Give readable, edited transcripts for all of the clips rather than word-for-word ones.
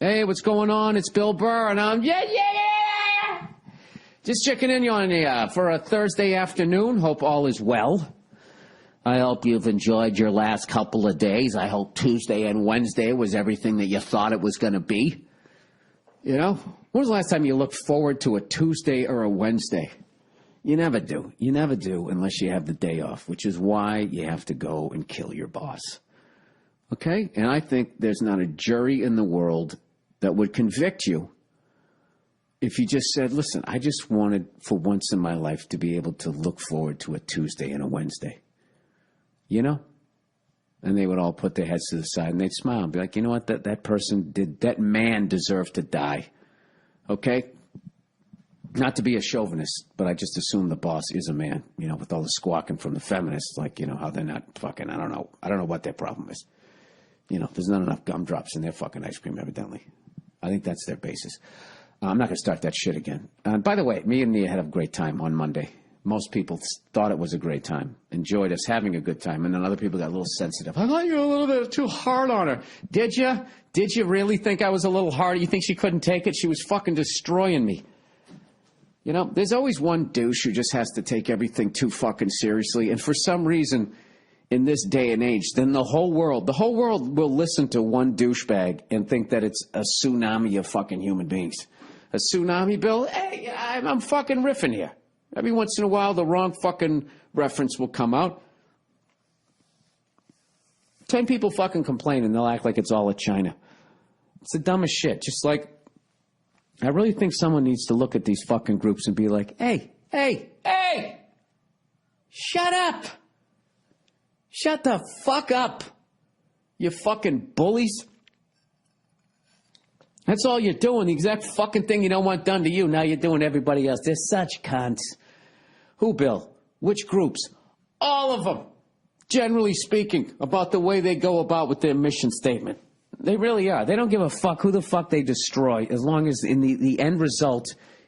Hey, what's going on? It's Bill Burr, and I'm yeah. Just checking in on you for a Thursday afternoon. Hope all is well. I hope you've enjoyed your last couple of days. I hope Tuesday and Wednesday was everything that you thought it was going to be. You know, when was the last time you looked forward to a Tuesday or a Wednesday? You never do. You never do unless you have the day off, which is why you have to go and kill your boss. Okay? And I think there's not a jury in the world that would convict you if you just said, listen, I just wanted for once in my life to be able to look forward to a Tuesday and a Wednesday. You know? And they would all put their heads to the side and they'd smile and be like, you know what, that person did, that man deserved to die. Okay? Not to be a chauvinist, but I just assume the boss is a man, you know, with all the squawking from the feminists, like, you know, how they're not fucking, I don't know what their problem is. You know, there's not enough gumdrops in their fucking ice cream, evidently. I think that's their basis. I'm not going to start that shit again. By the way, me and Nia had a great time on Monday. Most people thought it was a great time, enjoyed us having a good time, and then other people got a little sensitive. I thought you were a little bit too hard on her. Did you? Did you really think I was a little hard? You think she couldn't take it? She was fucking destroying me. You know, there's always one douche who just has to take everything too fucking seriously, and for some reason, in this day and age, then the whole world will listen to one douchebag and think that it's a tsunami of fucking human beings. A tsunami, Bill? Hey, I'm fucking riffing here. Every once in a while, the wrong fucking reference will come out. 10 people fucking complain and they'll act like it's all at China. It's the dumbest shit. Just like, I really think someone needs to look at these fucking groups and be like, hey, shut up. Shut the fuck up, you fucking bullies. That's all you're doing. The exact fucking thing you don't want done to you, now you're doing to everybody else. They're such cunts. Who, Bill? Which groups? All of them. Generally speaking, about the way they go about with their mission statement. They really are. They don't give a fuck who the fuck they destroy, as long as in the end result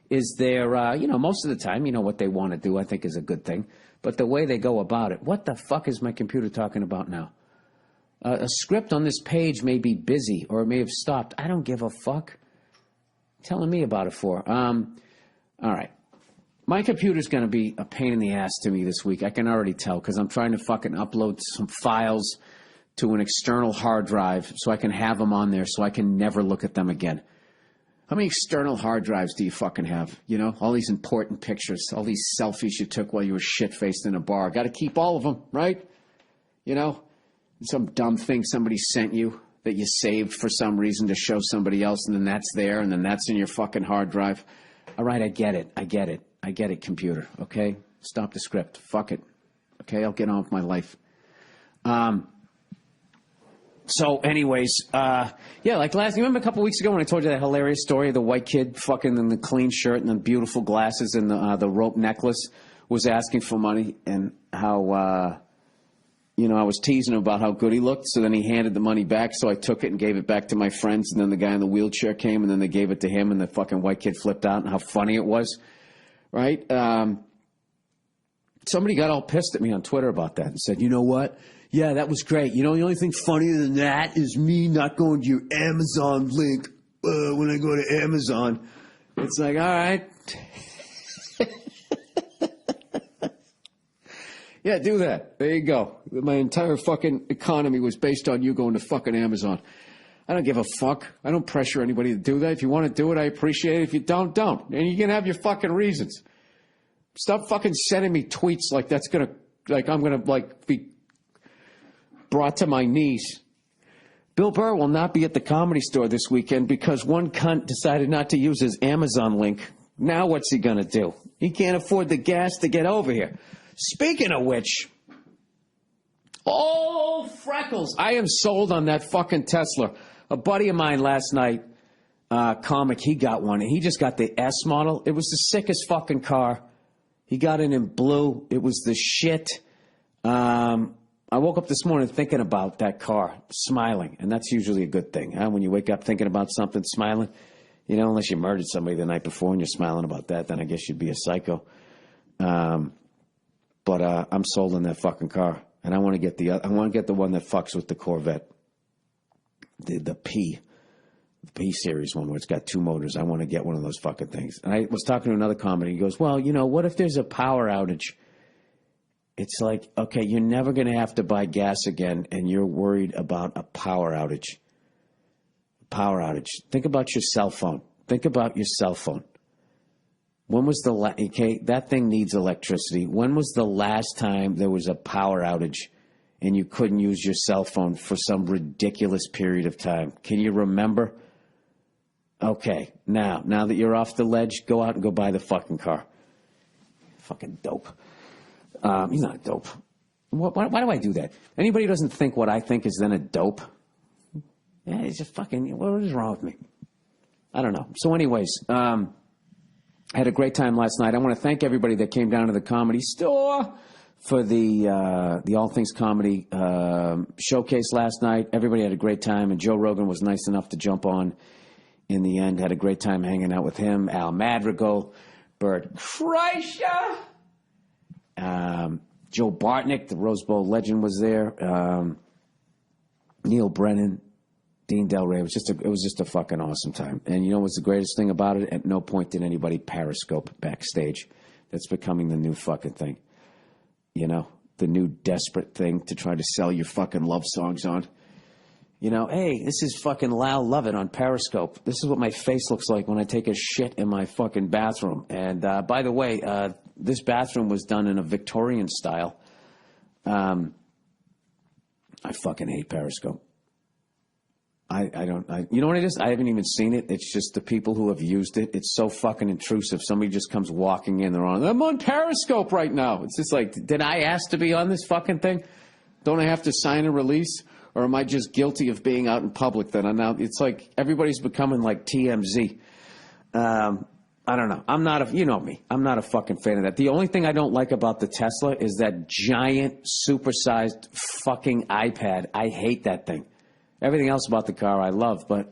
is their, you know, most of the time, you know, what they want to do, I think is a good thing. But the way they go about it, what the fuck is my computer talking about now? A script on this page may be busy or it may have stopped. I don't give a fuck. Telling me about it for. All right. My computer's going to be a pain in the ass to me this week. I can already tell because I'm trying to fucking upload some files to an external hard drive so I can have them on there so I can never look at them again. How many external hard drives do you fucking have? You know, all these important pictures, all these selfies you took while you were shit-faced in a bar. Got to keep all of them, right? You know, some dumb thing somebody sent you that you saved for some reason to show somebody else, and then that's there, and then that's in your fucking hard drive. All right, I get it, computer, okay? Stop the script. Fuck it. Okay, I'll get on with my life. So, anyways, yeah, like you remember a couple weeks ago when I told you that hilarious story of the white kid fucking in the clean shirt and the beautiful glasses and the rope necklace was asking for money, and how, you know, I was teasing him about how good he looked, so then he handed the money back, so I took it and gave it back to my friends, and then the guy in the wheelchair came, and then they gave it to him, and the fucking white kid flipped out, and how funny it was, right? Somebody got all pissed at me on Twitter about that and said, you know what? Yeah, that was great. You know, the only thing funnier than that is me not going to your Amazon link when I go to Amazon. It's like, all right. Yeah, do that. There you go. My entire fucking economy was based on you going to fucking Amazon. I don't give a fuck. I don't pressure anybody to do that. If you want to do it, I appreciate it. If you don't, don't. And you can have your fucking reasons. Stop fucking sending me tweets like that's going to, like I'm going to, like, be brought to my knees. Bill Burr will not be at the Comedy Store this weekend because one cunt decided not to use his Amazon link. Now what's he going to do? He can't afford the gas to get over here. Speaking of which, oh, Freckles, I am sold on that fucking Tesla. A buddy of mine last night, comic, he got one, and he just got the S model. It was the sickest fucking car. He got it in blue. It was the shit. I woke up this morning thinking about that car, smiling, and that's usually a good thing. Huh? When you wake up thinking about something, smiling, you know, unless you murdered somebody the night before and you're smiling about that, then I guess you'd be a psycho. But I'm sold on that fucking car, and I want to get the one that fucks with the Corvette, the P, The P-Series one where it's got 2 motors. I want to get one of those fucking things. And I was talking to another comedy. He goes, well, what if there's a power outage? It's like, okay, you're never going to have to buy gas again, and you're worried about a power outage. Power outage. Think about your cell phone. Think about your cell phone. When was that thing needs electricity. When was the last time there was a power outage and you couldn't use your cell phone for some ridiculous period of time? Can you remember? Okay, now that you're off the ledge, go out and go buy the fucking car. Fucking dope. He's not a dope. Why do I do that? Anybody who doesn't think what I think is then a dope? Yeah, it's just fucking, what is wrong with me? I don't know. So anyways, I had a great time last night. I want to thank everybody that came down to the Comedy Store for the All Things Comedy showcase last night. Everybody had a great time, and Joe Rogan was nice enough to jump on in the end. Had a great time hanging out with him. Al Madrigal, Bert Kreischer, Joe Bartnick, the Rose Bowl legend, was there. Neil Brennan, Dean Del Rey. It was just a fucking awesome time. And you know what's the greatest thing about it? At no point did anybody periscope backstage. That's becoming the new fucking thing. The new desperate thing to try to sell your fucking love songs on. Hey, this is fucking Lal Lovett on Periscope. This is what my face looks like when I take a shit in my fucking bathroom. And by the way, this bathroom was done in a Victorian style. I fucking hate Periscope. You know what it is? I haven't even seen it. It's just the people who have used it. It's so fucking intrusive. Somebody just comes walking in. I'm on Periscope right now. It's just like, did I ask to be on this fucking thing? Don't I have to sign a release? Or am I just guilty of being out in public that I'm now? It's like everybody's becoming like TMZ. I don't know. You know me. I'm not a fucking fan of that. The only thing I don't like about the Tesla is that giant, supersized fucking iPad. I hate that thing. Everything else about the car I love, but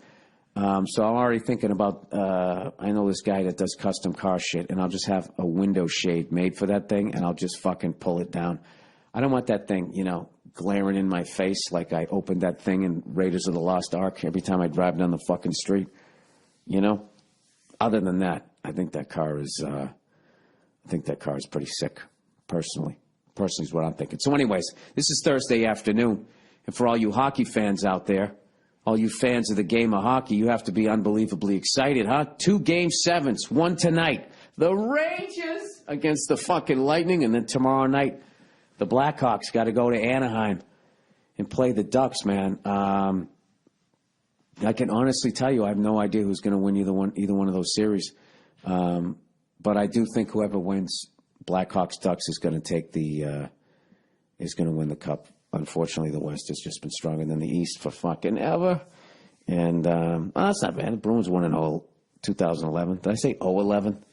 so I'm already thinking about, I know this guy that does custom car shit, and I'll just have a window shade made for that thing, and I'll just fucking pull it down. I don't want that thing, glaring in my face like I opened that thing in Raiders of the Lost Ark every time I drive down the fucking street. Other than that, I think that car is pretty sick, personally. Personally is what I'm thinking. So anyways, this is Thursday afternoon. And for all you hockey fans out there, all you fans of the game of hockey, you have to be unbelievably excited, huh? 2 Game 7s, one tonight. The Rangers against the fucking Lightning. And then tomorrow night, the Blackhawks got to go to Anaheim and play the Ducks, man. I can honestly tell you I have no idea who's going to win either one of those series. But I do think whoever wins Blackhawks Ducks is going to win the cup. Unfortunately, the West has just been stronger than the East for fucking ever. And that's not bad. The Bruins won in 2011. Did I say 011?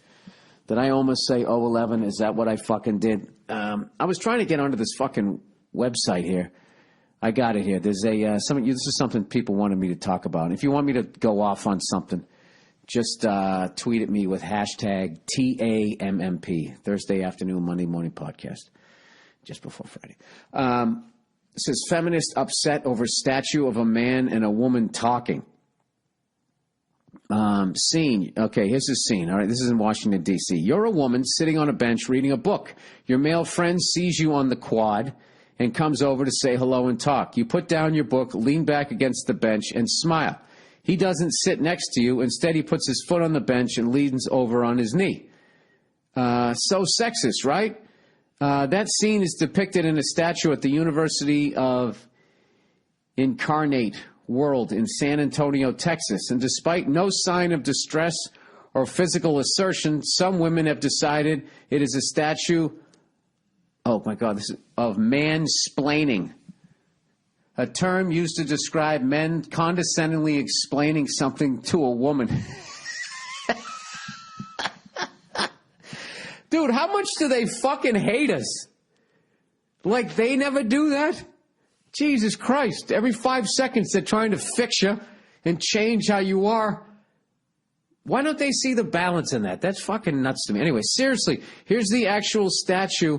Did I almost say 011? Is that what I fucking did? I was trying to get onto this fucking website here. I got it here. There's this is something people wanted me to talk about. If you want me to go off on something, just tweet at me with hashtag TAMMP, Thursday afternoon, Monday morning podcast, just before Friday. It says, feminist upset over statue of a man and a woman talking. Scene. Okay, here's the scene. All right, this is in Washington, D.C. You're a woman sitting on a bench reading a book. Your male friend sees you on the quad and comes over to say hello and talk. You put down your book, lean back against the bench, and smile. He doesn't sit next to you. Instead, he puts his foot on the bench and leans over on his knee. So sexist, right? That scene is depicted in a statue at the University of Incarnate World in San Antonio, Texas. And despite no sign of distress or physical assertion, some women have decided it is a statue, oh my God, this is of mansplaining, a term used to describe men condescendingly explaining something to a woman. Dude, how much do they fucking hate us? Like, they never do that? Jesus Christ. Every 5 seconds they're trying to fix you and change how you are. Why don't they see the balance in that? That's fucking nuts to me. Anyway, seriously, here's the actual statue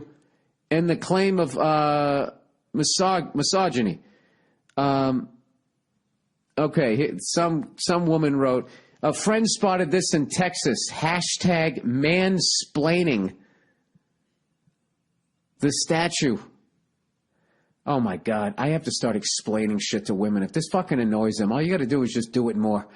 and the claim of misogyny. Okay, some woman wrote, a friend spotted this in Texas. Hashtag mansplaining the statue. Oh, my God. I have to start explaining shit to women. If this fucking annoys them, all you got to do is just do it more.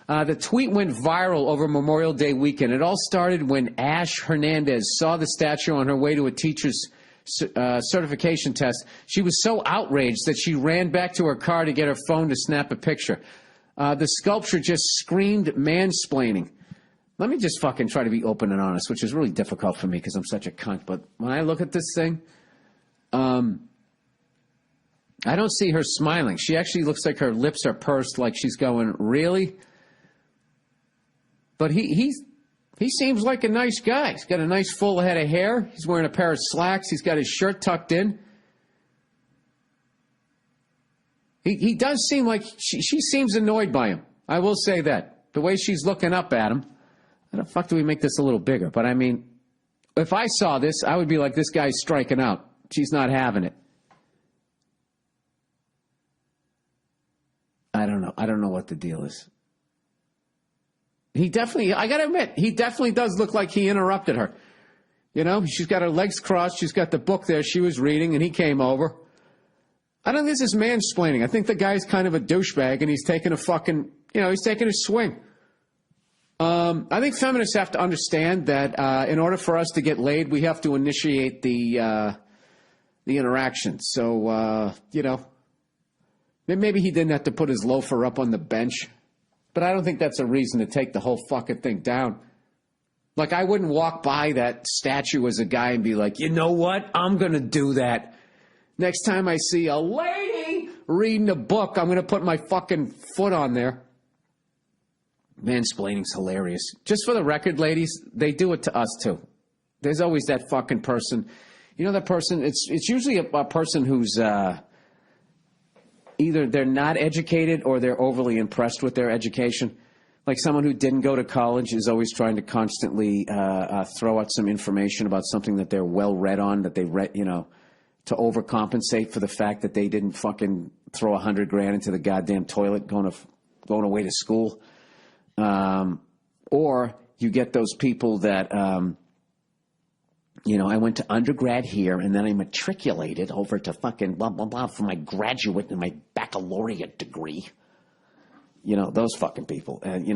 The tweet went viral over Memorial Day weekend. It all started when Ash Hernandez saw the statue on her way to a teacher's certification test. She was so outraged that she ran back to her car to get her phone to snap a picture. The sculpture just screamed mansplaining. Let me just fucking try to be open and honest, which is really difficult for me because I'm such a cunt. But when I look at this thing, I don't see her smiling. She actually looks like her lips are pursed, like she's going, really? But he seems like a nice guy. He's got a nice full head of hair. He's wearing a pair of slacks. He's got his shirt tucked in. He does seem like she seems annoyed by him. I will say that. The way she's looking up at him. How the fuck do we make this a little bigger? But I mean, if I saw this, I would be like, this guy's striking out. She's not having it. I don't know. I don't know what the deal is. He definitely, I got to admit, he definitely does look like he interrupted her. You know, she's got her legs crossed. She's got the book there she was reading, and he came over. I don't think this is mansplaining. I think the guy's kind of a douchebag, and he's taking a fucking, he's taking a swing. I think feminists have to understand that in order for us to get laid, we have to initiate the interaction. So, maybe he didn't have to put his loafer up on the bench. But I don't think that's a reason to take the whole fucking thing down. Like, I wouldn't walk by that statue as a guy and be like, you know what? I'm going to do that. Next time I see a lady reading a book, I'm going to put my fucking foot on there. Mansplaining's hilarious. Just for the record, ladies, they do it to us, too. There's always that fucking person. You know that person? It's usually a person who's... either they're not educated or they're overly impressed with their education. Like someone who didn't go to college is always trying to constantly throw out some information about something that they're well read on, that they read, to overcompensate for the fact that they didn't fucking throw $100,000 into the goddamn toilet going away to school. Or you get those people that, I went to undergrad here, and then I matriculated over to fucking blah, blah, blah for my graduate and my baccalaureate degree. Those fucking people. And,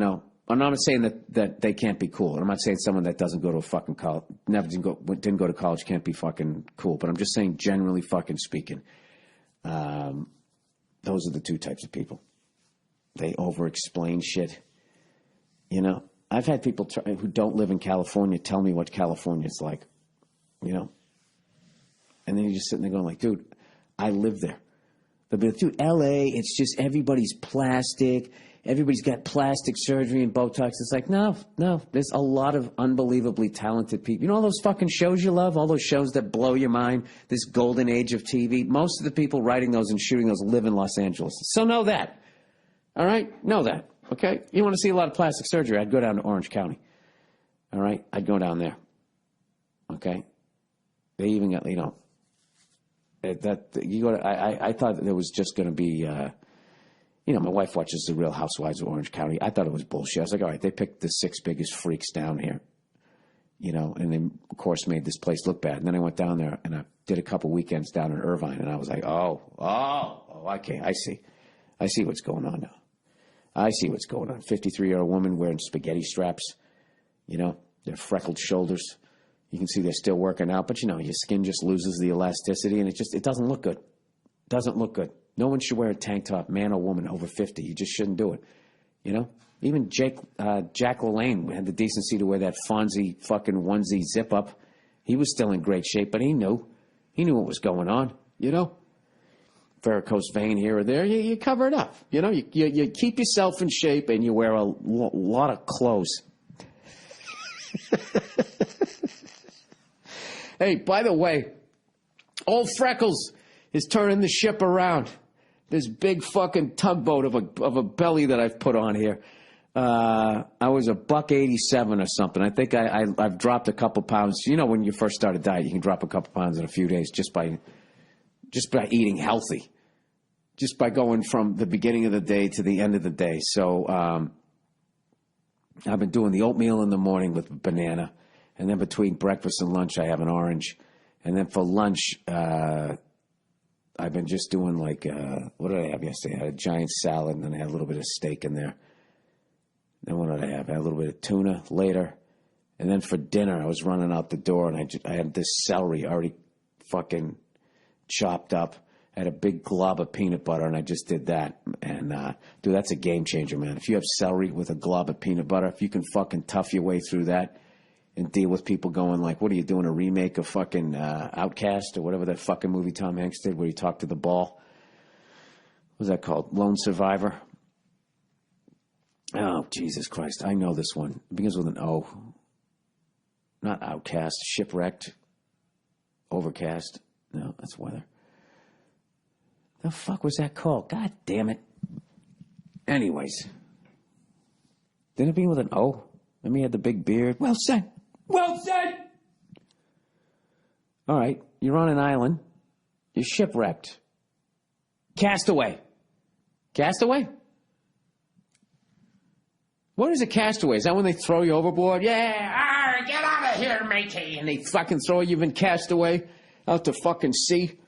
I'm not saying that they can't be cool. I'm not saying someone that doesn't go to a fucking college, didn't go to college can't be fucking cool. But I'm just saying, generally fucking speaking, those are the two types of people. They over-explain shit. I've had people who don't live in California tell me what California's like. And then you're just sitting there going like, dude, I live there. They'll be like, dude, LA, it's just everybody's plastic. Everybody's got plastic surgery and Botox. It's like, no. There's a lot of unbelievably talented people. You know all those fucking shows you love? All those shows that blow your mind? This golden age of TV? Most of the people writing those and shooting those live in Los Angeles. So know that. All right? Know that. Okay? You want to see a lot of plastic surgery? I'd go down to Orange County. All right? I'd go down there. Okay? They even got, I thought that there was just going to be, my wife watches The Real Housewives of Orange County. I thought it was bullshit. I was like, all right, they picked the 6 biggest freaks down here, and they, of course, made this place look bad. And then I went down there and I did a couple weekends down in Irvine, and I was like, oh, okay, I see what's going on now. I see what's going on. 53-year-old woman wearing spaghetti straps, their freckled shoulders. You can see they're still working out, but your skin just loses the elasticity, and it doesn't look good. Doesn't look good. No one should wear a tank top, man or woman, over 50. You just shouldn't do it. Even Jack LaLanne had the decency to wear that Fonzie fucking onesie zip up. He was still in great shape, but he knew what was going on. Varicose vein here or there, you cover it up. You keep yourself in shape, and you wear a lot of clothes. Hey, by the way, old Freckles is turning the ship around. This big fucking tugboat of a belly that I've put on here. I was $187 or something. I think I've dropped a couple pounds. When you first start a diet, you can drop a couple pounds in a few days just by eating healthy. just by going from the beginning of the day to the end of the day. So I've been doing the oatmeal in the morning with banana, and then between breakfast and lunch I have an orange, and then for lunch I've been just doing like what did I have yesterday? I had a giant salad, and then I had a little bit of steak in there. Then what did I have? I had a little bit of tuna later, and then for dinner I was running out the door, and I had this celery already fucking chopped up. I had a big glob of peanut butter, and I just did that. And, dude, that's a game changer, man. If you have celery with a glob of peanut butter, if you can fucking tough your way through that and deal with people going like, what are you doing, a remake of fucking Outcast or whatever that fucking movie Tom Hanks did where he talked to the ball? What was that called? Lone Survivor? Oh, Jesus Christ. I know this one. It begins with an O. Not Outcast. Shipwrecked. Overcast. No, that's weather. The fuck was that called? God damn it. Anyways. Didn't it begin with an O? Remember he had the big beard? Well said. Well said. All right. You're on an island. You're shipwrecked. Castaway. Castaway? What is a castaway? Is that when they throw you overboard? Yeah, get out of here, matey. And they fucking throw you in castaway out to fucking sea.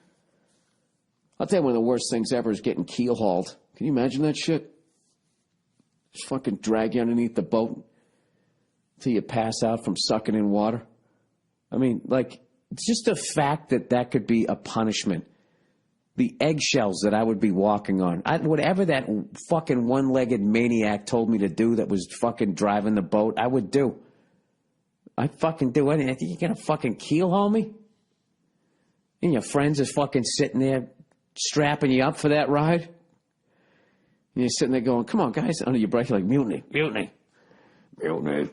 I'll tell you, one of the worst things ever is getting keel hauled. Can you imagine that shit? Just fucking drag you underneath the boat until you pass out from sucking in water. I mean, like, just the fact that that could be a punishment. The eggshells that I would be walking on. Whatever that fucking one-legged maniac told me to do that was fucking driving the boat, I would do. I'd fucking do anything. You're going to fucking keel haul me? And your friends is fucking sitting there strapping you up for that ride? And you're sitting there going, come on, guys, under your breath, you're like, mutiny, mutiny, mutiny.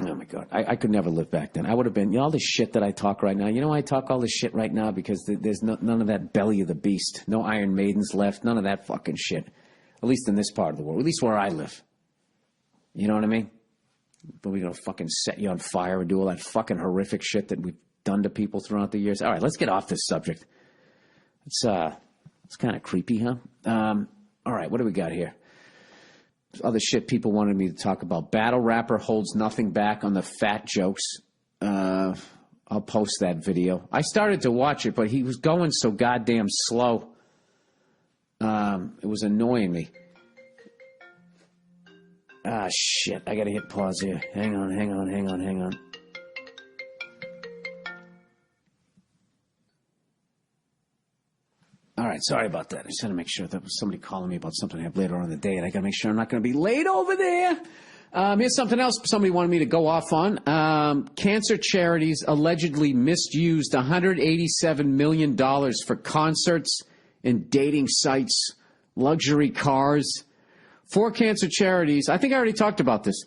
Oh, my God. I could never live back then. I would have been, all this shit that I talk right now, I talk all this shit right now because there's none of that belly of the beast. No Iron Maidens left. None of that fucking shit. At least in this part of the world. At least where I live. You know what I mean? But we're going to fucking set you on fire and do all that fucking horrific shit that we've done to people throughout the years. All right, let's get off this subject. It's kind of creepy, huh? All right, what do we got here? Other shit people wanted me to talk about. Battle rapper holds nothing back on the fat jokes. I'll post that video. I started to watch it, but he was going so goddamn slow. It was annoying me. Ah, shit. I got to hit pause here. Hang on. All right, sorry about that. I just had to make sure that was somebody calling me about something I have later on in the day, and I got to make sure I'm not going to be late over there. Here's something else somebody wanted me to go off on. Cancer charities allegedly misused $187 million for concerts and dating sites, luxury cars. 4 cancer charities, I think I already talked about this,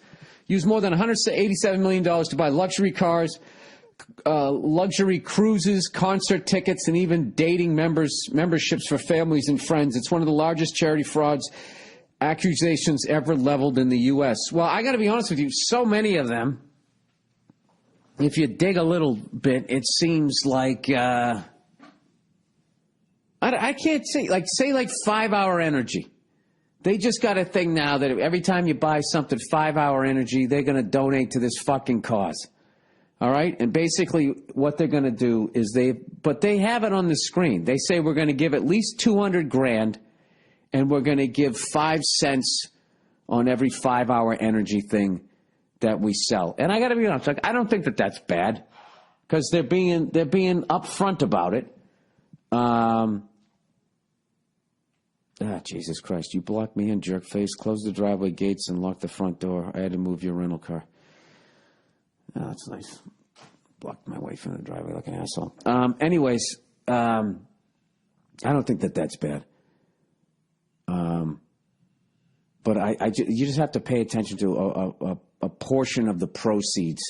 used more than $187 million to buy luxury cars, luxury cruises, concert tickets, and even dating memberships for families and friends. It's one of the largest charity frauds accusations ever leveled in the U.S. Well, I got to be honest with you, so many of them, if you dig a little bit, it seems like, I can't say, like 5 Hour Energy. They just got a thing now that every time you buy something 5 Hour Energy, they're going to donate to this fucking cause. All right? And basically what they're going to do is they have it on the screen. They say we're going to give at least $200,000 and we're going to give 5 cents on every 5 Hour Energy thing that we sell. And I got to be honest, I don't think that that's bad because they're being upfront about it. Jesus Christ, you blocked me in, jerk face. Close the driveway gates and lock the front door. I had to move your rental car. Oh, that's nice. Blocked my wife in the driveway like an asshole. Anyways, I don't think that that's bad. But you just have to pay attention to a portion of the proceeds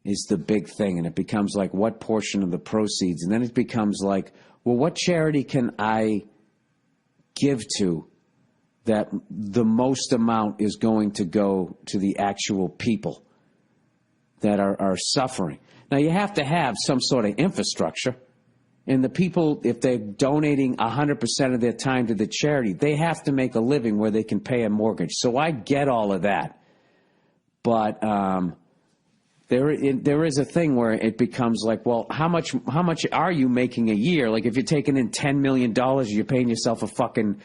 is the big thing. And it becomes like, what portion of the proceeds? And then it becomes like, well, what charity can I give to that the most amount is going to go to the actual people that are suffering? Now, you have to have some sort of infrastructure. And the people, if they're donating 100% of their time to the charity, they have to make a living where they can pay a mortgage. So I get all of that. But there is a thing where it becomes like, well, how much are you making a year? Like if you're taking in $10 million, you're paying yourself a fucking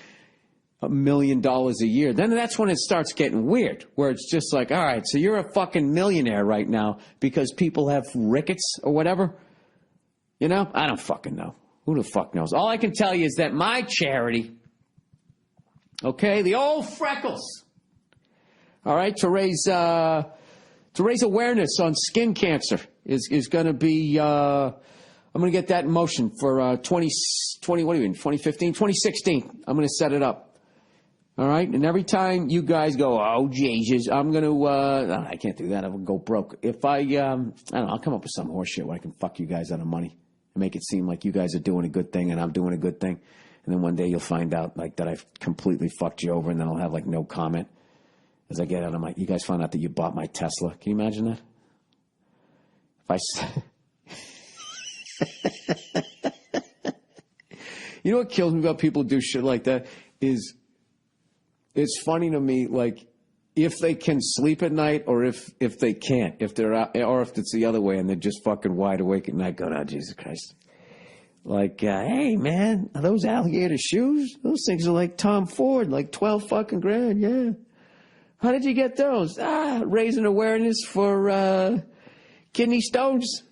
$1 million a year. Then that's when it starts getting weird, where it's just like, all right, so you're a fucking millionaire right now because people have rickets or whatever. You know, I don't fucking know. Who the fuck knows? All I can tell you is that my charity, okay, the old Freckles, all right, to raise awareness on skin cancer is going to be, I'm going to get that in motion for 2015, I'm going to set it up. All right, and every time you guys go, oh, Jesus, I'm going to, I can't do that. I will go broke. If I don't know, I'll come up with some horse shit where I can fuck you guys out of money. Make it seem like you guys are doing a good thing and I'm doing a good thing. And then one day you'll find out like that I've completely fucked you over, and then I'll have like no comment as I get out. I'm like, you guys found out that you bought my Tesla. Can you imagine that? You know what kills me about people who do shit like that is it's funny to me, like, if they can sleep at night or if they can't, if they're out, or if it's the other way and they're just fucking wide awake at night going, oh, Jesus Christ. Like, hey, man, are those alligator shoes? Those things are like Tom Ford, like 12 fucking grand, yeah. How did you get those? Raising awareness for kidney stones.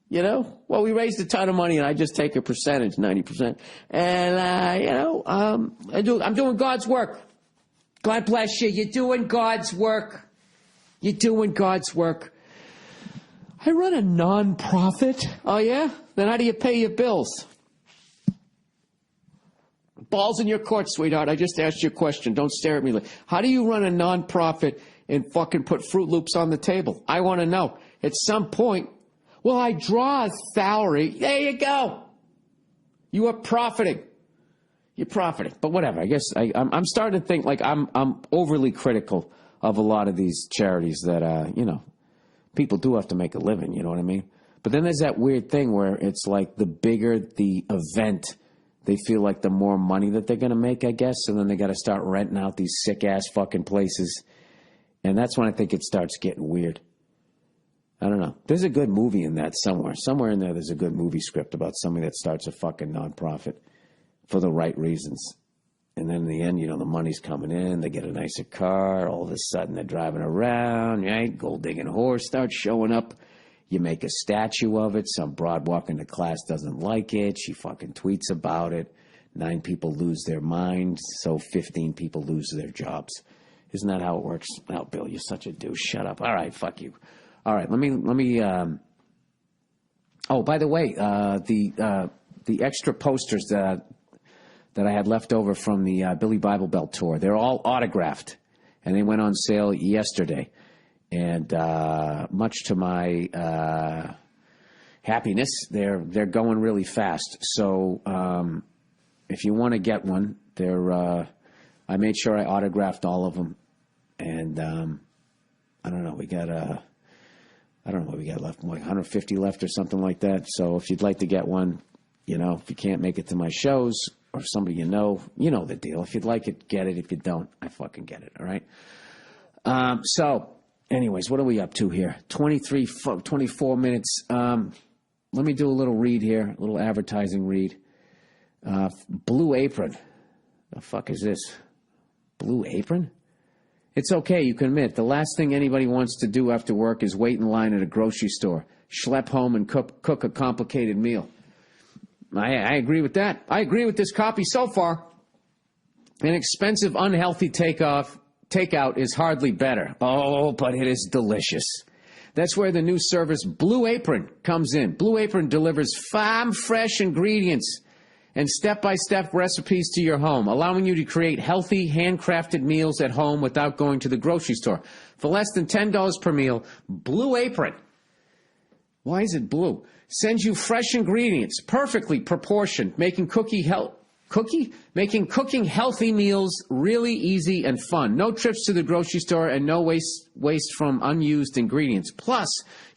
You know? Well, we raised a ton of money and I just take a percentage, 90%. And, you know, I'm doing God's work. God bless you. You're doing God's work. You're doing God's work. I run a non-profit. Oh, yeah? Then how do you pay your bills? Ball's in your court, sweetheart. I just asked you a question. Don't stare at me. How do you run a non-profit and fucking put Fruit Loops on the table? I want to know. At some point, well, I draw a salary. There you go. You are profiting. You're profiting, but whatever. I guess I'm starting to think like I'm overly critical of a lot of these charities that you know, people do have to make a living. You know what I mean? But then there's that weird thing where it's like the bigger the event, they feel like the more money that they're going to make, I guess, and then they got to start renting out these sick ass fucking places, and that's when I think it starts getting weird. I don't know. There's a good movie in that somewhere. Somewhere in there, there's a good movie script about somebody that starts a fucking nonprofit for the right reasons. And then in the end, you know, the money's coming in, they get a nicer car, all of a sudden they're driving around, right? Gold digging horse starts showing up. You make a statue of it. Some broad walking to class doesn't like it. She fucking tweets about it. 9 people lose their minds, so 15 people lose their jobs. Isn't that how it works? Oh, Bill, you're such a douche. Shut up. All right, fuck you. All right, let me. Oh, by the way, the extra posters that I had left over from the Billy Bible Belt tour, they're all autographed, and they went on sale yesterday. And much to my happiness, they're going really fast. So if you want to get one, I made sure I autographed all of them, and I don't know, we got I don't know what we got left, like 150 left or something like that. So if you'd like to get one, you know, if you can't make it to my shows or somebody you know the deal. If you'd like it, get it. If you don't, I fucking get it, all right? So, anyways, what are we up to here? 24 minutes. Let me do a little read here, a little advertising read. Blue Apron. The fuck is this? Blue Apron? It's okay, you can admit, the last thing anybody wants to do after work is wait in line at a grocery store, schlep home and cook a complicated meal. I agree with that. I agree with this copy so far. An expensive, unhealthy takeout is hardly better. Oh, but it is delicious. That's where the new service Blue Apron comes in. Blue Apron delivers farm-fresh ingredients and step-by-step recipes to your home, allowing you to create healthy, handcrafted meals at home without going to the grocery store. For less than $10 per meal, Blue Apron, why is it blue, sends you fresh ingredients, perfectly proportioned, making cooking Making cooking healthy meals really easy and fun. No trips to the grocery store and no waste from unused ingredients. Plus,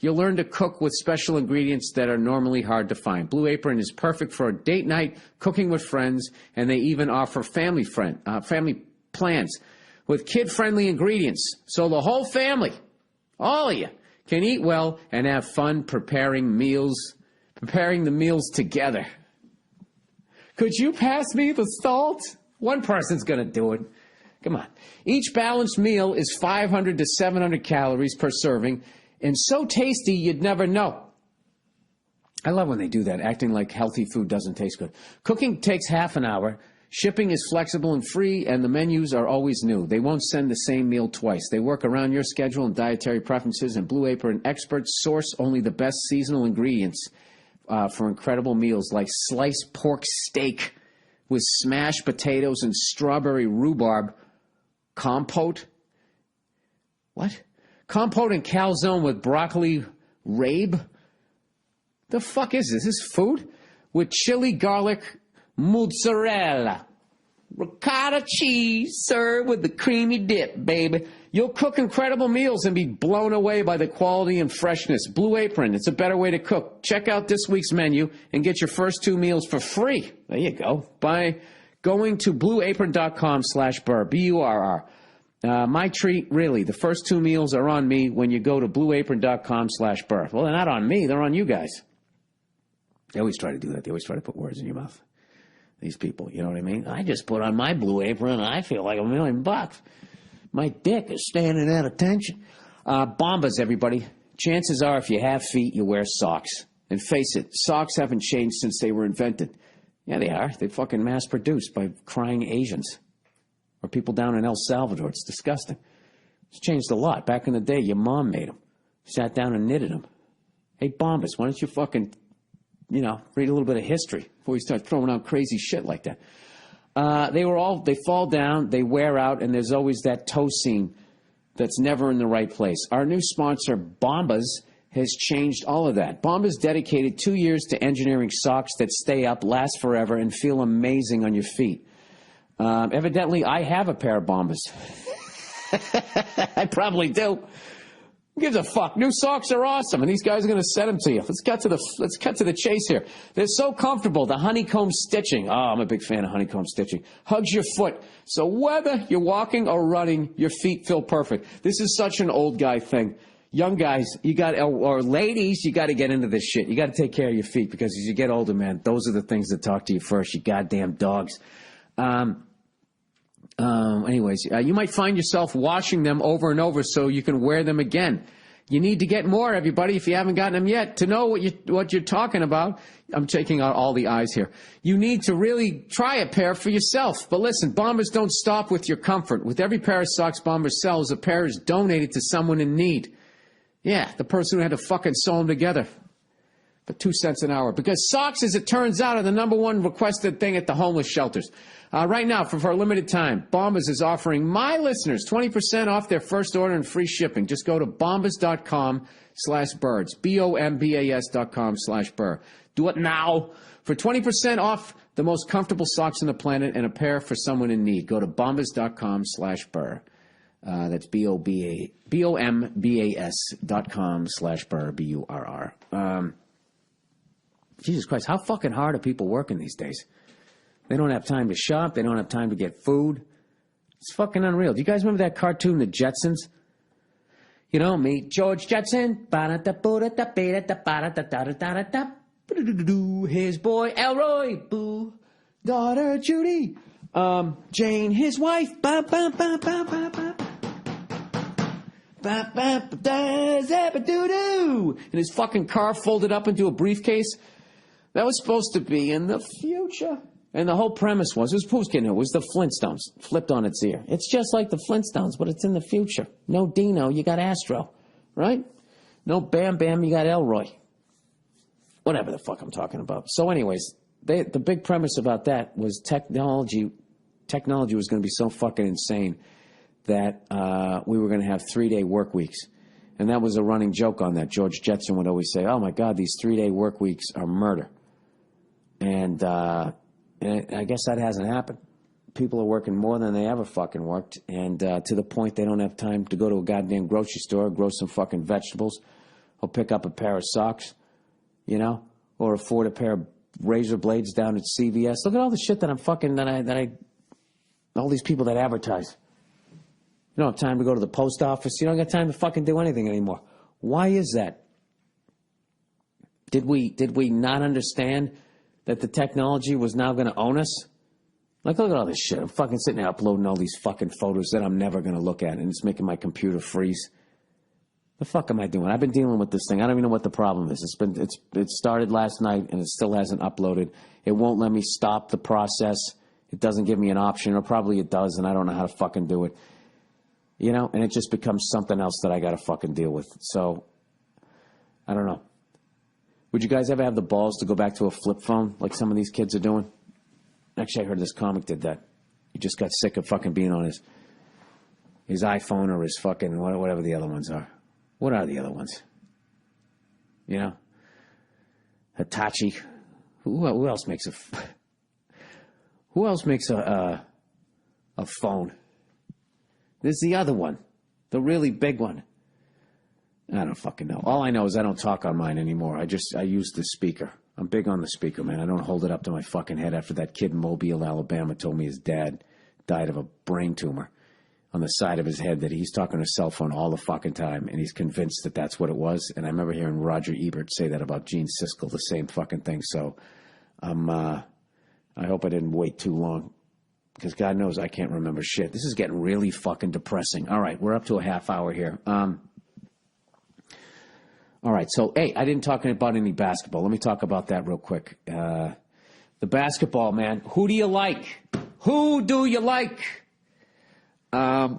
you'll learn to cook with special ingredients that are normally hard to find. Blue Apron is perfect for a date night, cooking with friends, and they even offer family plans with kid-friendly ingredients. So the whole family, all of you, can eat well and have fun preparing the meals together. Could you pass me the salt? One person's going to do it. Come on. Each balanced meal is 500 to 700 calories per serving, and so tasty you'd never know. I love when they do that, acting like healthy food doesn't taste good. Cooking takes half an hour. Shipping is flexible and free, and the menus are always new. They won't send the same meal twice. They work around your schedule and dietary preferences, and Blue Apron experts source only the best seasonal ingredients for incredible meals like sliced pork steak with smashed potatoes and strawberry rhubarb compote. What? Compote and calzone with broccoli rabe? The fuck is this? Is this food? With chili, garlic, mozzarella, ricotta cheese served with the creamy dip, baby. You'll cook incredible meals and be blown away by the quality and freshness. Blue Apron, it's a better way to cook. Check out this week's menu and get your first 2 meals for free. There you go. By going to blueapron.com/burr, B-U-R-R. My treat, really. The first 2 meals are on me when you go to blueapron.com/burr. Well, they're not on me. They're on you guys. They always try to do that. They always try to put words in your mouth. These people, you know what I mean? I just put on my Blue Apron and I feel like $1 million. My dick is standing at attention. Bombas, everybody. Chances are if you have feet, you wear socks. And face it, socks haven't changed since they were invented. Yeah, they are. They're fucking mass-produced by crying Asians. Or people down in El Salvador. It's disgusting. It's changed a lot. Back in the day, your mom made them. Sat down and knitted them. Hey, Bombas, why don't you fucking, read a little bit of history before you start throwing out crazy shit like that. They fall down, they wear out, and there's always that toe seam that's never in the right place. Our new sponsor, Bombas, has changed all of that. Bombas dedicated 2 years to engineering socks that stay up, last forever, and feel amazing on your feet. Evidently, I have a pair of Bombas. I probably do. Who gives a fuck? New socks are awesome, and these guys are going to send them to you. Let's cut to the chase here. They're so comfortable. The honeycomb stitching. Oh, I'm a big fan of honeycomb stitching. Hugs your foot. So whether you're walking or running, your feet feel perfect. This is such an old guy thing. Young guys, or ladies, you got to get into this shit. You got to take care of your feet because as you get older, man, those are the things that talk to you first. You goddamn dogs. You might find yourself washing them over and over so you can wear them again. You need to get more, everybody, if you haven't gotten them yet. To know what you're talking about, I'm taking out all the eyes here. You need to really try a pair for yourself. But listen, Bombers don't stop with your comfort. With every pair of socks Bombers sells, a pair is donated to someone in need. Yeah, the person who had to fucking sew them together. For 2 cents an hour. Because socks, as it turns out, are the #1 requested thing at the homeless shelters. Right now, for a limited time, Bombas is offering my listeners 20% off their first order and free shipping. Just go to bombas.com/birds. BOMBAS.com/burr. Do it now. For 20% off the most comfortable socks on the planet and a pair for someone in need. Go to bombas.com/burr. That's BOMBAS.com/burr. BURR. Jesus Christ, how fucking hard are people working these days? They don't have time to shop. They don't have time to get food. It's fucking unreal. Do you guys remember that cartoon, The Jetsons? Meet George Jetson. His boy Elroy. Boo. Daughter Judy. Jane, his wife. And his fucking car folded up into a briefcase. That was supposed to be in the future. And the whole premise was, who's kidding? It was the Flintstones, flipped on its ear. It's just like the Flintstones, but it's in the future. No Dino, you got Astro, right? No Bam Bam, you got Elroy. Whatever the fuck I'm talking about. So anyways, the big premise about that was technology was going to be so fucking insane that we were going to have 3-day work weeks. And that was a running joke on that. George Jetson would always say, oh my God, these 3-day work weeks are murder. And And I guess that hasn't happened. People are working more than they ever fucking worked, and to the point they don't have time to go to a goddamn grocery store, grow some fucking vegetables, or pick up a pair of socks, you know, or afford a pair of razor blades down at CVS. Look at all the shit that I'm fucking, all these people that advertise. You don't have time to go to the post office. You don't got time to fucking do anything anymore. Why is that? Did we not understand that the technology was now going to own us? Like, look at all this shit. I'm fucking sitting there uploading all these fucking photos that I'm never going to look at, and it's making my computer freeze. The fuck am I doing? I've been dealing with this thing. I don't even know what the problem is. It started last night, and it still hasn't uploaded. It won't let me stop the process. It doesn't give me an option, or probably it does, and I don't know how to fucking do it. You know, and it just becomes something else that I got to fucking deal with. So, I don't know. Would you guys ever have the balls to go back to a flip phone like some of these kids are doing? Actually, I heard this comic did that. He just got sick of fucking being on his iPhone or his fucking whatever the other ones are. What are the other ones? You know? Hitachi. Who else makes a phone? There's the other one. The really big one. I don't fucking know. All I know is I don't talk on mine anymore. I use the speaker. I'm big on the speaker, man. I don't hold it up to my fucking head after that kid in Mobile, Alabama told me his dad died of a brain tumor on the side of his head, that he's talking on a cell phone all the fucking time, and he's convinced that that's what it was. And I remember hearing Roger Ebert say that about Gene Siskel, the same fucking thing. So I hope I didn't wait too long, because God knows I can't remember shit. This is getting really fucking depressing. All right, we're up to a half hour here. All right, so, hey, I didn't talk about any basketball. Let me talk about that real quick. The basketball, man. Who do you like? Who do you like? I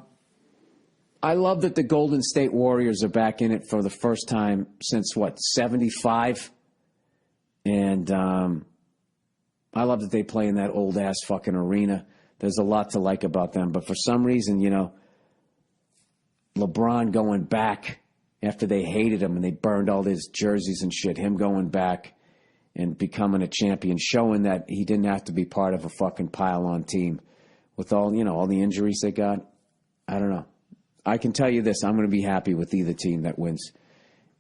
love that the Golden State Warriors are back in it for the first time since, 75? And I love that they play in that old-ass fucking arena. There's a lot to like about them. But for some reason, you know, LeBron going back after they hated him and they burned all his jerseys and shit, him going back and becoming a champion, showing that he didn't have to be part of a fucking pile-on team with all, you know, all the injuries they got. I don't know. I can tell you this, I'm going to be happy with either team that wins.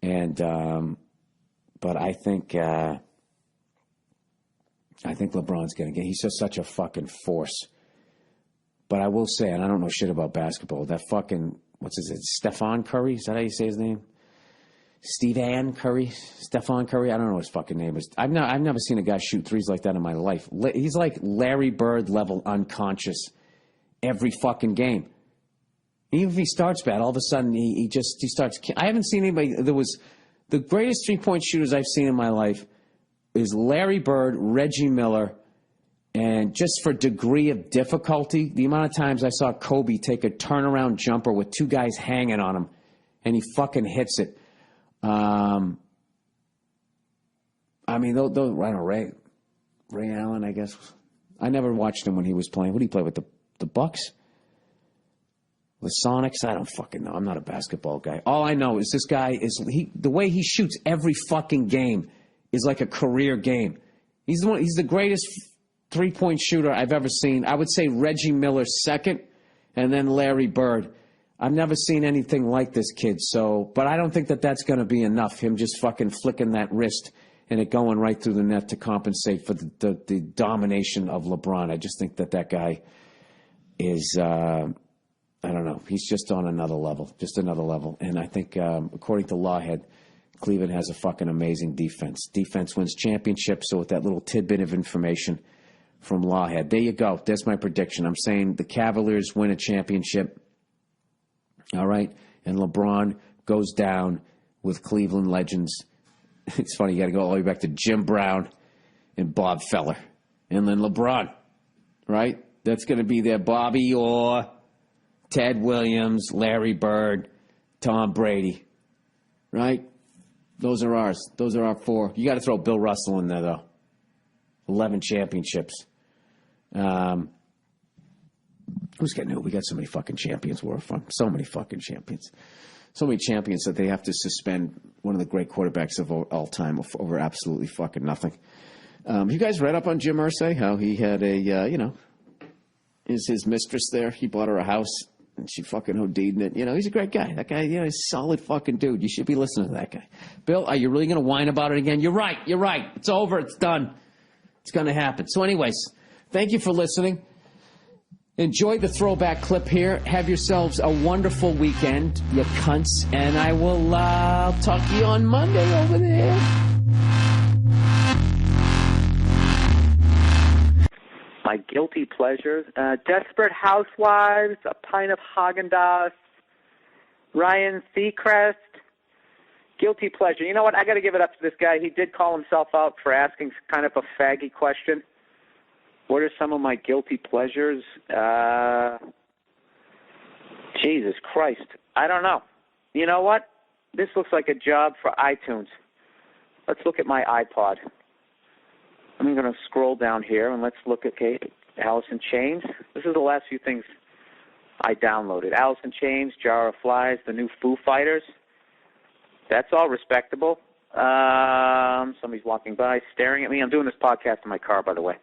And, but I think LeBron's going to get, he's just such a fucking force. But I will say, and I don't know shit about basketball, that fucking, Stephen Curry? Is that how you say his name? Stephen Curry? Stephen Curry? I don't know what his fucking name is. I've never seen a guy shoot threes like that in my life. He's like Larry Bird level unconscious every fucking game. Even if he starts bad, all of a sudden he starts. I haven't seen anybody. The greatest 3-point shooters I've seen in my life is Larry Bird, Reggie Miller, and just for degree of difficulty, the amount of times I saw Kobe take a turnaround jumper with two guys hanging on him, and he fucking hits it. I mean, I don't know, Ray Allen, I guess. I never watched him when he was playing. What did he play with, the Bucks? The Sonics? I don't fucking know. I'm not a basketball guy. All I know is this guy the way he shoots every fucking game is like a career game. He's the greatest 3-point shooter I've ever seen. I would say Reggie Miller second, and then Larry Bird. I've never seen anything like this kid. But I don't think that that's going to be enough. Him just fucking flicking that wrist and it going right through the net to compensate for the domination of LeBron. I just think that guy is, I don't know. He's just on another level, And I think, according to Lawhead, Cleveland has a fucking amazing defense. Defense wins championships. So with that little tidbit of information from Lawhead, there you go. That's my prediction. I'm saying the Cavaliers win a championship. All right. And LeBron goes down with Cleveland legends. It's funny. You got to go all the way back to Jim Brown and Bob Feller. And then LeBron, right? That's going to be there. Bobby Orr, Ted Williams, Larry Bird, Tom Brady, right? Those are ours. Those are our 4. You got to throw Bill Russell in there, though. 11 championships. Who's getting who? We got so many fucking champions where we're from. So many fucking champions. So many champions that they have to suspend one of the great quarterbacks of all time over absolutely fucking nothing. You guys read up on Jim Irsay, how he had is his mistress there? He bought her a house, and she fucking OD'd in it. He's a great guy. That guy, he's a solid fucking dude. You should be listening to that guy. Bill, are you really going to whine about it again? You're right. It's over. It's done. It's going to happen. So anyways, thank you for listening. Enjoy the throwback clip here. Have yourselves a wonderful weekend, you cunts. And I will talk to you on Monday over there. My guilty pleasures. Desperate Housewives, a pint of Haagen-Dazs, Ryan Seacrest. Guilty pleasure. You know what? I got to give it up to this guy. He did call himself out for asking kind of a faggy question. What are some of my guilty pleasures? Jesus Christ. I don't know. You know what? This looks like a job for iTunes. Let's look at my iPod. I'm going to scroll down here, and let's look at Alice in Chains. This is the last few things I downloaded. Alice in Chains, Jar of Flies, the new Foo Fighters. That's all respectable. Somebody's walking by, staring at me. I'm doing this podcast in my car, by the way.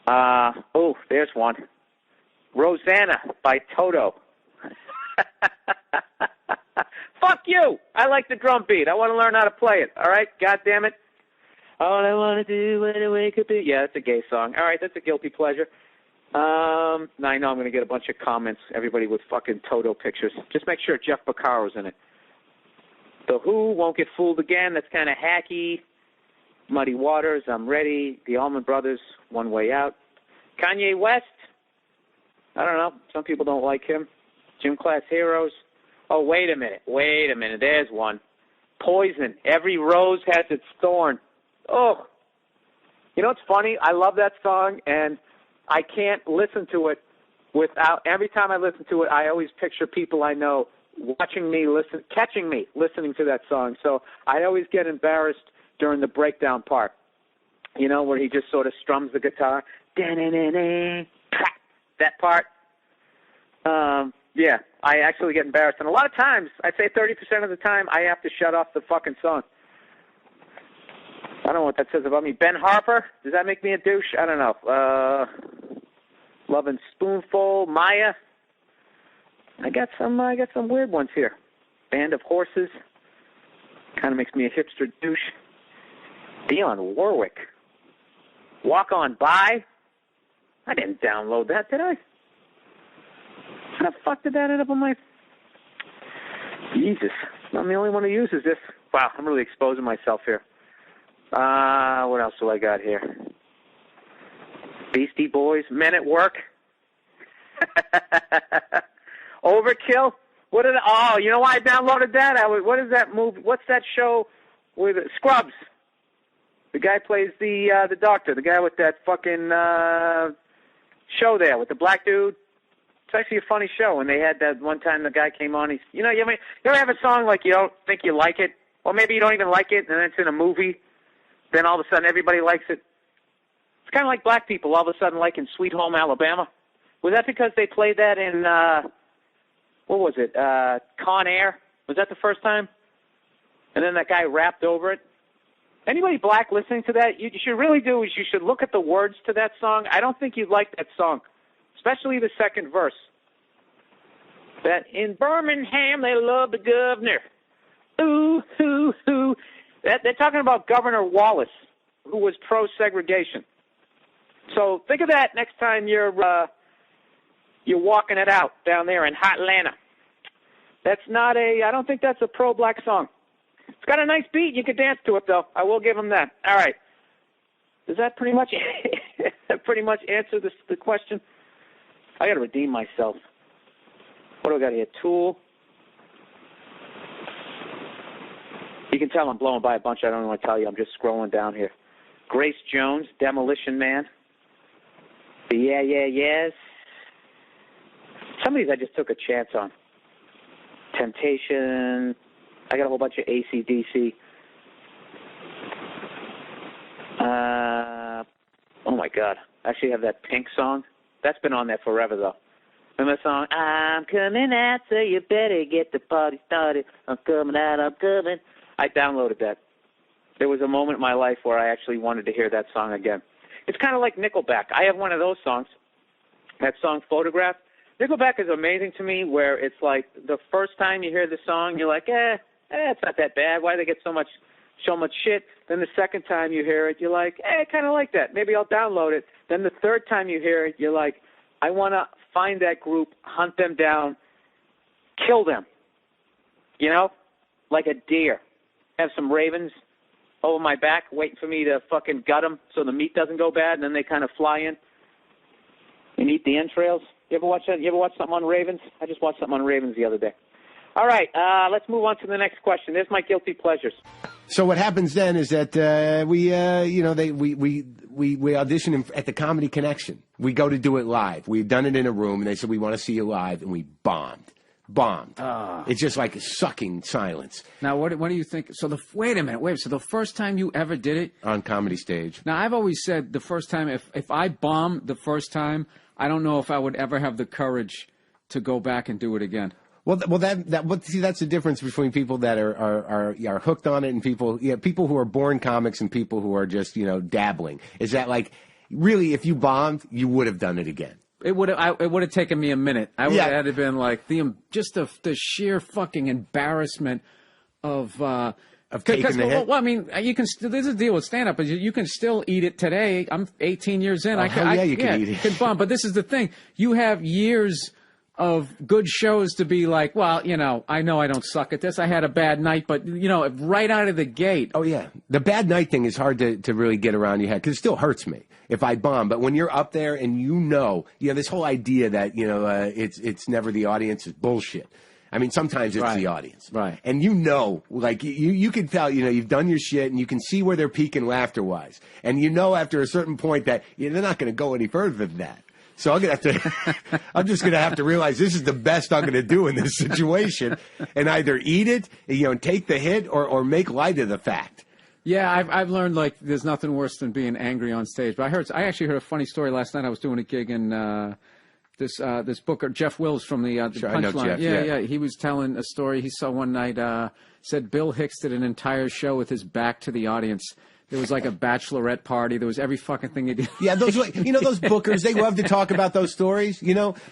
There's one. Rosanna by Toto. Fuck you! I like the drum beat. I want to learn how to play it. All right? God damn it. All I want to do when I wake up is... Yeah, that's a gay song. All right, that's a guilty pleasure. Now I know I'm going to get a bunch of comments, everybody with fucking Toto pictures. Just make sure Jeff Porcaro's in it. The Who, Won't Get Fooled Again. That's kind of hacky. Muddy Waters, I'm Ready. The Allman Brothers, One Way Out. Kanye West. I don't know. Some people don't like him. Gym Class Heroes. Oh, wait a minute. There's one. Poison. Every rose has its thorn. Oh, you know what's funny? I love that song, and I can't listen to it without, every time I listen to it, I always picture people I know catching me listening to that song. So I always get embarrassed during the breakdown part, where he just sort of strums the guitar. That part. Yeah, I actually get embarrassed. And a lot of times, I'd say 30% of the time, I have to shut off the fucking song. I don't know what that says about me. Ben Harper, does that make me a douche? I don't know. Love and Spoonful, Maya. I got some weird ones here. Band of Horses, kind of makes me a hipster douche. Dionne Warwick, Walk On By. I didn't download that, did I? How the fuck did that end up on my... Jesus, I'm the only one who uses this. Wow, I'm really exposing myself here. What else do I got here? Beastie Boys, Men at Work. Overkill. You know why I downloaded that? What is that movie? What's that show with Scrubs? The guy plays the doctor, the guy with that fucking show there with the black dude. It's actually a funny show. And they had that one time the guy came on. You ever have a song like you don't think you like it, or maybe you don't even like it, and it's in a movie. Then all of a sudden everybody likes it. It's kind of like black people all of a sudden liking Sweet Home Alabama. Was that because they played that in, what was it, Con Air? Was that the first time? And then that guy rapped over it. Anybody black listening to that, you should really do is you should look at the words to that song. I don't think you'd like that song, especially the second verse. That in Birmingham they love the governor. Ooh, ooh, ooh. They're talking about Governor Wallace, who was pro-segregation. So think of that next time you're walking it out down there in hot Atlanta. I don't think that's a pro-black song. It's got a nice beat. You can dance to it, though. I will give him that. All right. Does that pretty much answer the question? I got to redeem myself. What do I got here? Tool. You can tell I'm blowing by a bunch. I don't want to tell you. I'm just scrolling down here. Grace Jones, Demolition Man. The Yeah, Yeah, Yes. Some of these I just took a chance on. Temptation. I got a whole bunch of AC/DC. Oh, my God. I actually have that Pink song. That's been on there forever, though. Remember the song? I'm coming out, so you better get the party started. I'm coming out, I'm coming. I downloaded that. there was a moment in my life where I actually wanted to hear that song again. It's kind of like Nickelback. I have one of those songs, that song Photograph. Nickelback is amazing to me, where it's like the first time you hear the song, you're like, it's not that bad. Why do they get so much shit? Then the second time you hear it, you're like, I kind of like that. Maybe I'll download it. Then the third time you hear it, you're like, I want to find that group, hunt them down, kill them. You know, like a deer. Have some ravens over my back waiting for me to fucking gut them so the meat doesn't go bad, and then they kind of fly in and eat the entrails. You ever watch that? You ever watch something on ravens? I just watched something on ravens the other day. All right, let's move on to the next question. There's my guilty pleasures. So what happens then is that we audition at the Comedy Connection. We go to do it live. We've done it in a room, and they said, we want to see you live, and we bombed. It's just like sucking silence. Now, what do you think? So wait a minute. So the first time you ever did it on Comedy Stage. Now, I've always said the first time, if I bomb the first time, I don't know if I would ever have the courage to go back and do it again. Well, that's the difference between people that are hooked on it and people who are born comics and people who are just dabbling. Is that like really, if you bombed, you would have done it again? It would have taken me a minute. I would have been like the sheer fucking embarrassment of taking the hit. Well, I mean, you can. There's a deal with stand up, you can still eat it today. I'm 18 years in. You can eat it. Can bomb, but this is the thing. You have years of good shows to be like, well, I know I don't suck at this. I had a bad night, but right out of the gate. Oh yeah, the bad night thing is hard to really get around your head because it still hurts me if I bomb. But when you're up there and this whole idea that it's never the audience is bullshit. I mean, sometimes it's the audience, right? And like you can tell, you've done your shit, and you can see where they're peaking laughter wise, and after a certain point that they're not going to go any further than that. So I'm just gonna have to realize this is the best I'm gonna do in this situation, and either eat it, take the hit, or make light of the fact. Yeah, I've learned like there's nothing worse than being angry on stage. But I actually heard a funny story last night. I was doing a gig in this booker Jeff Wills from the Punchline. Yeah, he was telling a story he saw one night. Said Bill Hicks did an entire show with his back to the audience. There was like a bachelorette party. There was every fucking thing he did. Yeah, those those bookers, they love to talk about those stories,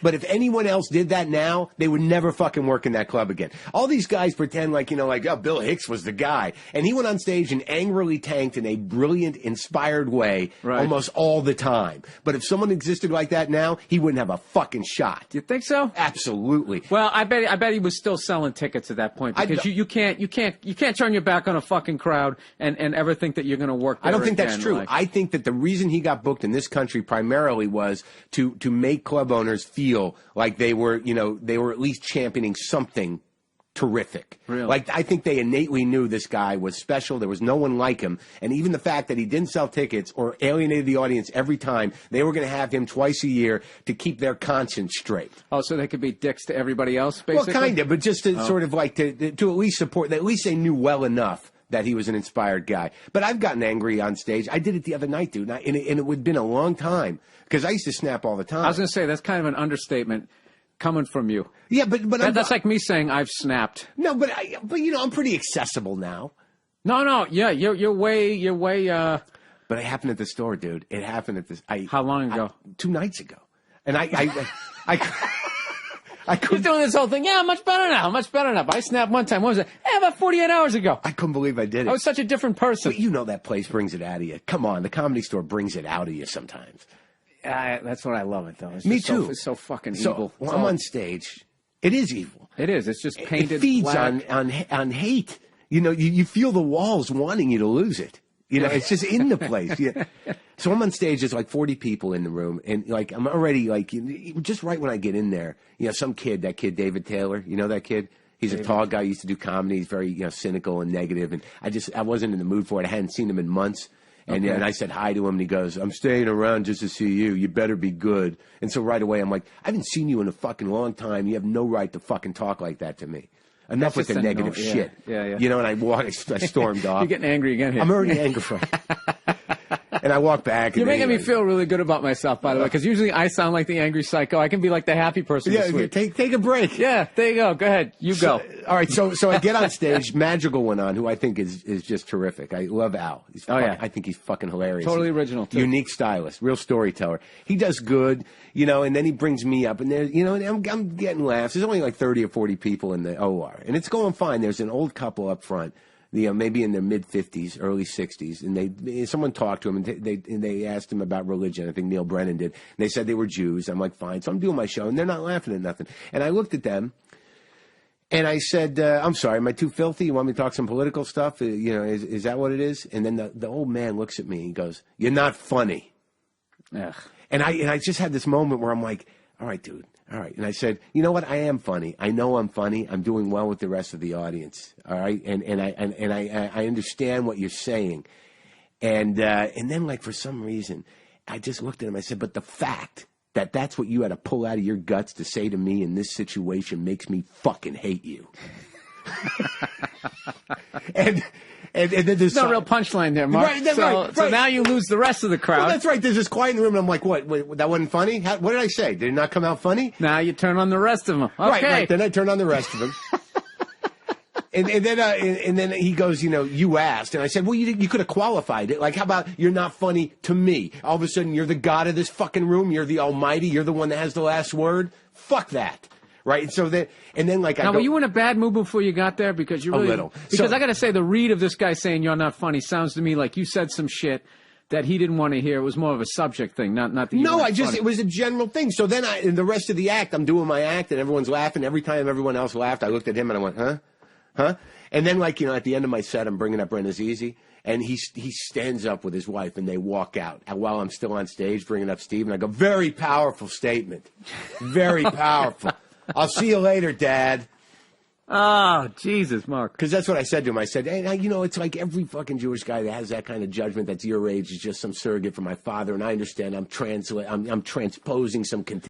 But if anyone else did that now, they would never fucking work in that club again. All these guys pretend like, Bill Hicks was the guy. And he went on stage and angrily tanked in a brilliant, inspired way almost all the time. But if someone existed like that now, he wouldn't have a fucking shot. You think so? Absolutely. Well, I bet he was still selling tickets at that point because you can't turn your back on a fucking crowd and ever think that you're going to work there. I don't think again. that's true. I think that the reason he got booked in this country primarily was to make club owners feel like they were at least championing something terrific. Really? Like, I think they innately knew this guy was special. There was no one like him. And even the fact that he didn't sell tickets or alienated the audience every time, they were going to have him twice a year to keep their conscience straight. Oh, so they could be dicks to everybody else, basically? Well, kind of, but just to sort of like to at least support, at least they knew well enough that he was an inspired guy. But I've gotten angry on stage. I did it the other night, dude, and it would have been a long time because I used to snap all the time. I was going to say, that's kind of an understatement coming from you. Yeah, but that's like me saying I've snapped. No, but I'm pretty accessible now. No, yeah, you're way. But it happened at the store, dude. It happened at this. How long ago? 2 nights ago, and I You're doing this whole thing. Yeah, much better now. I snapped one time. What was it? About 48 hours ago. I couldn't believe I did it. I was such a different person. But that place brings it out of you. Come on, the Comedy Store brings it out of you sometimes. That's what I love it, though. Me too. It's so fucking evil. When I'm on stage, it is evil. It is. It's just painted It feeds black. on hate. You feel the walls wanting you to lose it. It's just in the place. Yeah. So I'm on stage. There's like 40 people in the room, and like I'm already like just right when I get in there, some kid, that kid David Taylor, that kid. He's a tall guy. Used to do comedy. He's very cynical and negative, and I wasn't in the mood for it. I hadn't seen him in months. And I said hi to him, and he goes, "I'm staying around just to see you. You better be good." And so right away, I'm like, "I haven't seen you in a fucking long time. You have no right to fucking talk like that to me." Enough with the negative shit. Yeah. And I stormed off. You're getting angry again here. I'm already angry. And I walk back. And You're making me feel really good about myself, by the way, because usually I sound like the angry psycho. I can be like the happy person this week. Take a break. Yeah, there you go. Go ahead. You go. All right, so I get on stage. Madrigal went on, who I think is just terrific. I love Al. I think he's fucking hilarious. Totally original, too. Unique stylist, real storyteller. He does good, and then he brings me up, and there, and I'm getting laughs. There's only like 30 or 40 people in the OR, and it's going fine. There's an old couple up front. Maybe in their mid-50s, early 60s, and someone talked to him, and they asked him about religion. I think Neil Brennan did. And they said they were Jews. I'm like, fine. So I'm doing my show, and they're not laughing at nothing. And I looked at them, and I said, I'm sorry, am I too filthy? You want me to talk some political stuff? Is that what it is? And then the old man looks at me, and he goes, you're not funny. Ugh. And I just had this moment where I'm like, all right, dude. All right. And I said, you know what? I am funny. I know I'm funny. I'm doing well with the rest of the audience. All right. And I understand what you're saying. And then, like, for some reason, I just looked at him. I said, but the fact that that's what you had to pull out of your guts to say to me in this situation makes me fucking hate you. And then there's no real punchline there, Mark. Right, so now you lose the rest of the crowd. Well, that's right. There's this quiet in the room, and I'm like, what? Wait, that wasn't funny? What did I say? Did it not come out funny? Now you turn on the rest of them. Okay. Right. Then I turn on the rest of them. and then he goes, you asked. And I said, well, you could have qualified it. Like, how about you're not funny to me? All of a sudden, you're the god of this fucking room. You're the almighty. You're the one that has the last word. Fuck that. Right, and so then, now, were you in a bad mood before you got there? Because you really, a little. Because I got to say, the read of this guy saying you're not funny sounds to me like you said some shit that he didn't want to hear. It was more of a subject thing, not the. No, it was a general thing. So then, in the rest of the act, I'm doing my act, and everyone's laughing. Every time everyone else laughed, I looked at him and I went, huh? And then, at the end of my set, I'm bringing up Brent Azizi, and he stands up with his wife, and they walk out. And while I'm still on stage, bringing up Steve, and I go, very powerful statement, very powerful. I'll see you later, Dad. Oh, Jesus, Mark. Because that's what I said to him. I said, hey, it's like every fucking Jewish guy that has that kind of judgment that's your age is just some surrogate for my father. And I understand I'm transposing some